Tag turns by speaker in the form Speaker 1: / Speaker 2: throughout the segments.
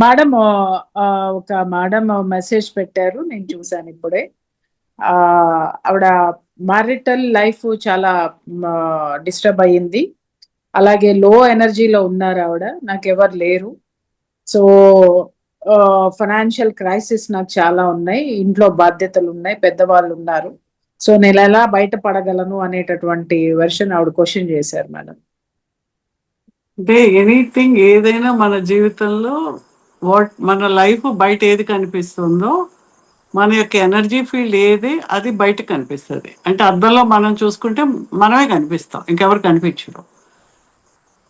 Speaker 1: Madam ఒక madam message పెట్టారు. నేను చూసాను ఇప్పుడే. ఆవిడ మ్యారిటల్ లైఫ్ చాలా డిస్టర్బ్ అయ్యింది. అలాగే లో ఎనర్జీలో ఉన్నారు ఆవిడ. నాకెవరు లేరు. సో ఫైనాన్షియల్ క్రైసిస్ నాకు చాలా ఉన్నాయి. ఇంట్లో బాధ్యతలు ఉన్నాయి. పెద్దవాళ్ళు ఉన్నారు. సో నేను ఎలా బయటపడగలను అనేటటువంటి వెర్షన్ ఆవిడ క్వశ్చన్ చేశారు మేడం.
Speaker 2: అంటే ఎనీథింగ్ ఏదైనా మన జీవితంలో మన లైఫ్ బయట ఏది కనిపిస్తుందో మన యొక్క ఎనర్జీ ఫీల్డ్ ఏది అది బయట కనిపిస్తుంది. అంటే అద్దంలో మనం చూసుకుంటే మనమే కనిపిస్తాం, ఇంకెవరు కనిపించరు.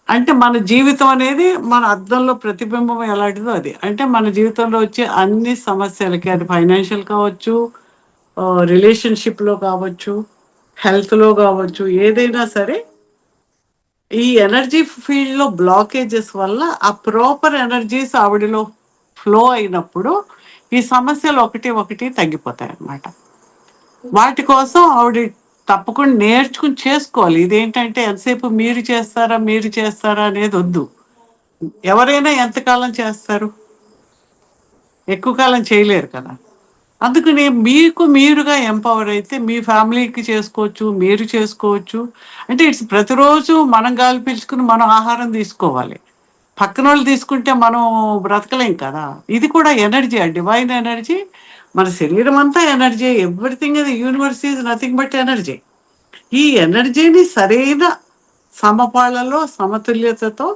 Speaker 2: అంటే మన జీవితం అనేది మన అద్దంలో ప్రతిబింబం ఎలాంటిదో అది. అంటే మన జీవితంలో వచ్చే అన్ని సమస్యలకి, అది ఫైనాన్షియల్ కావచ్చు, రిలేషన్షిప్లో కావచ్చు, హెల్త్లో కావచ్చు, ఏదైనా సరే ఈ ఎనర్జీ ఫీల్డ్లో బ్లాకేజెస్ వల్ల ఆ ప్రాపర్ ఎనర్జీస్ ఆవిడలో ఫ్లో అయినప్పుడు ఈ సమస్యలు ఒకటి ఒకటి తగ్గిపోతాయి అన్నమాట. వాటి కోసం ఆవిడ తప్పకుండా నేర్చుకుని చేసుకోవాలి. ఇదేంటంటే ఎంతసేపు మీరు చేస్తారా అనేది వద్దు. ఎవరైనా ఎంతకాలం చేస్తారు? ఎక్కువ కాలం చేయలేరు కదా. అందుకని మీకు మీరుగా ఎంపవర్ అయితే మీ ఫ్యామిలీకి చేసుకోవచ్చు, మీరు చేసుకోవచ్చు. అంటే ఇట్స్ ప్రతిరోజు మనం గాలి పీల్చుకుని మనం ఆహారం తీసుకోవాలి. పక్కన వాళ్ళు తీసుకుంటే మనం బ్రతకలేం కదా. ఇది కూడా ఎనర్జీ, డివైన్ ఎనర్జీ. మన శరీరం అంతా ఎనర్జీ. ఎవ్రీథింగ్ ఇది universe is nothing but energy. ఈ ఎనర్జీని సరైన సమపాళ్లలో సమతుల్యతతో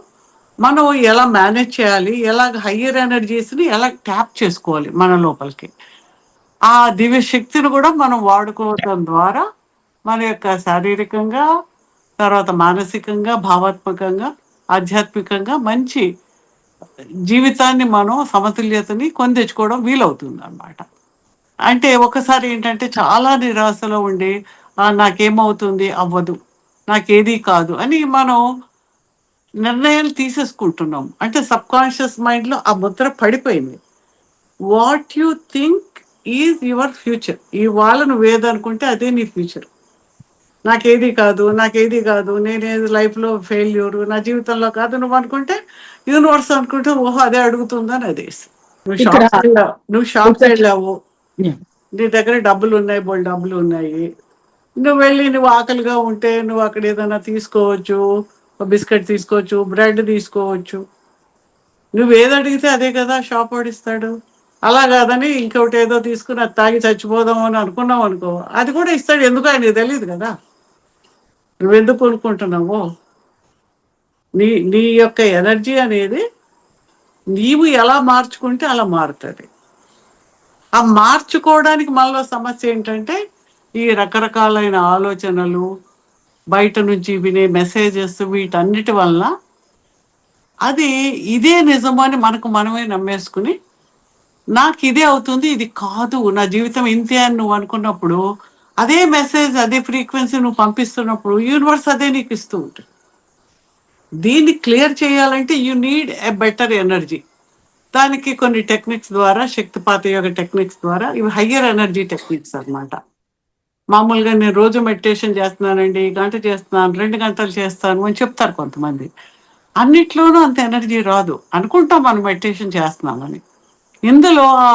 Speaker 2: మనం ఎలా మేనేజ్ చేయాలి, ఎలాగ హయ్యర్ ఎనర్జీస్ని ఎలా ట్యాప్ చేసుకోవాలి మన లోపలికి, ఆ దివ్య శక్తిని కూడా మనం వాడుకోవడం ద్వారా మన యొక్క శారీరకంగా, తర్వాత మానసికంగా, భావాత్మకంగా, ఆధ్యాత్మికంగా మంచి జీవితాన్ని మనం సమతుల్యతని కొని తెచ్చుకోవడం వీలవుతుంది అన్నమాట. అంటే ఒకసారి ఏంటంటే చాలా నిరాశలో ఉండి నాకేమవుతుంది, అవ్వదు, నాకేది కాదు అని మనం నిర్ణయాలు తీసేసుకుంటున్నాం. అంటే సబ్కాన్షియస్ మైండ్లో ఆ ముద్ర పడిపోయింది. What you think is your future. ఇవాళ నువ్వేదనుకుంటే అదే నీ ఫ్యూచర్. నాకేది కాదు, నేనేది లైఫ్లో ఫెయిల్యూరు, నా జీవితంలో కాదు నువ్వు అనుకుంటే యూనివర్స్ అనుకుంటే ఓహో అదే అడుగుతుందని అదేసి
Speaker 1: ఇక్కడ
Speaker 2: నువ్వు షాప్కి వెళ్ళావు,
Speaker 1: Yeah.
Speaker 2: నీ దగ్గర డబ్బులు ఉన్నాయి, బోల్ డబ్బులు ఉన్నాయి, నువ్వు వెళ్ళి నువ్వు ఆకలిగా ఉంటే నువ్వు అక్కడ ఏదైనా తీసుకోవచ్చు, బిస్కెట్ తీసుకోవచ్చు, బ్రెడ్ తీసుకోవచ్చు. నువ్వు ఏది అడిగితే అదే కదా షాప్ వాడిస్తాడు. అలా కాదని ఇంకొకటి ఏదో తీసుకుని అది తాగి చచ్చిపోదాం అని అనుకున్నావు అనుకో, అది కూడా ఇస్తాడు. ఎందుకు ఆయనకు తెలియదు కదా నువ్వెందుకు కొనుక్కుంటున్నావో. నీ నీ యొక్క ఎనర్జీ అనేది నీవు ఎలా మార్చుకుంటే అలా మారుతుంది. ఆ మార్చుకోవడానికి మనలో సమస్య ఏంటంటే ఈ రకరకాలైన ఆలోచనలు, బయట నుంచి వినే మెసేజెస్, వీటన్నిటి వలన అది ఇదే నిజమని మనకు మనమే నమ్మేసుకుని నాకు ఇదే అవుతుంది, ఇది కాదు, నా జీవితం ఇంతే అని నువ్వు అనుకున్నప్పుడు అదే మెసేజ్, అదే ఫ్రీక్వెన్సీ నువ్వు పంపిస్తున్నప్పుడు యూనివర్స్ అదే నీకు ఇస్తూ ఉంటుంది. దీన్ని క్లియర్ చేయాలంటే you need a better energy. దానికి కొన్ని టెక్నిక్స్ ద్వారా, శక్తిపాత యోగ టెక్నిక్స్ ద్వారా, ఇవి హయ్యర్ ఎనర్జీ టెక్నిక్స్ అన్నమాట. మామూలుగా నేను రోజు మెడిటేషన్ చేస్తున్నానండి, గంట చేస్తున్నాను, 2 గంటలు చేస్తాను అని చెప్తారు కొంతమంది. అన్నిట్లోనూ అంత ఎనర్జీ రాదు. అనుకుంటాం మనం మెడిటేషన్ చేస్తున్నామని. ఇందులో ఆ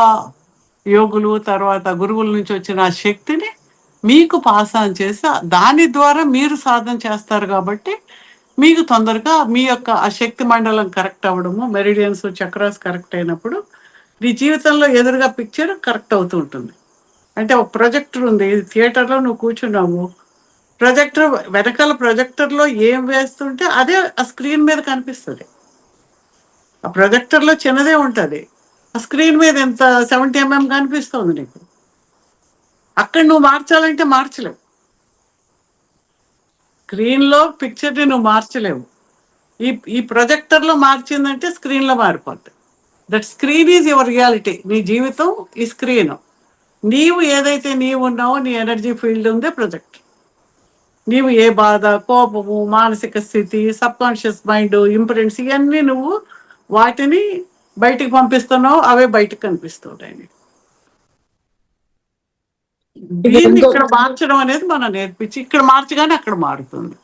Speaker 2: యోగులు, తర్వాత గురువుల నుంచి వచ్చిన ఆ శక్తిని మీకు పాస్ ఆన్ చేసి దాని ద్వారా మీరు సాధన చేస్తారు కాబట్టి మీకు తొందరగా మీ యొక్క ఆ శక్తి మండలం కరెక్ట్ అవ్వడము, మెరిడియన్స్, చక్రాస్ కరెక్ట్ అయినప్పుడు నీ జీవితంలో ఎదురుగా పిక్చర్ కరెక్ట్ అవుతూ ఉంటుంది. అంటే ఒక ప్రొజెక్టర్ ఉంది, థియేటర్లో నువ్వు కూర్చున్నావు, ప్రొజెక్టర్ వెనకాల ప్రొజెక్టర్లో ఏం వేస్తుంటే అదే ఆ స్క్రీన్ మీద కనిపిస్తుంది. ఆ ప్రొజెక్టర్లో చిన్నదే ఉంటుంది, ఆ స్క్రీన్ మీద ఎంత 70 mm కనిపిస్తుంది నీకు. అక్కడ నువ్వు మార్చాలంటే మార్చలేవు. స్క్రీన్లో పిక్చర్ని నువ్వు మార్చలేవు. ఈ ఈ ప్రొజెక్టర్లో మార్చిందంటే స్క్రీన్లో మారిపోద్ది. That screen is your reality. నీ జీవితం ఈ స్క్రీన్. నీవు ఏదైతే నీవు ఉన్నావో నీ ఎనర్జీ ఫీల్డ్ ఉందే ప్రొజెక్ట్. నీవు ఏ బాధ, కోపము, మానసిక స్థితి, సబ్కాన్షియస్ మైండ్, ఇంప్రెంట్స్, ఇవన్నీ నువ్వు వాటిని బయటికి పంపిస్తున్నావు, అవే బయటకు కనిపిస్తుంటాయి. దీన్ని ఇక్కడ మార్చడం అనేది మనం నేర్పించి ఇక్కడ మార్చగానే అక్కడ మారుతుంది.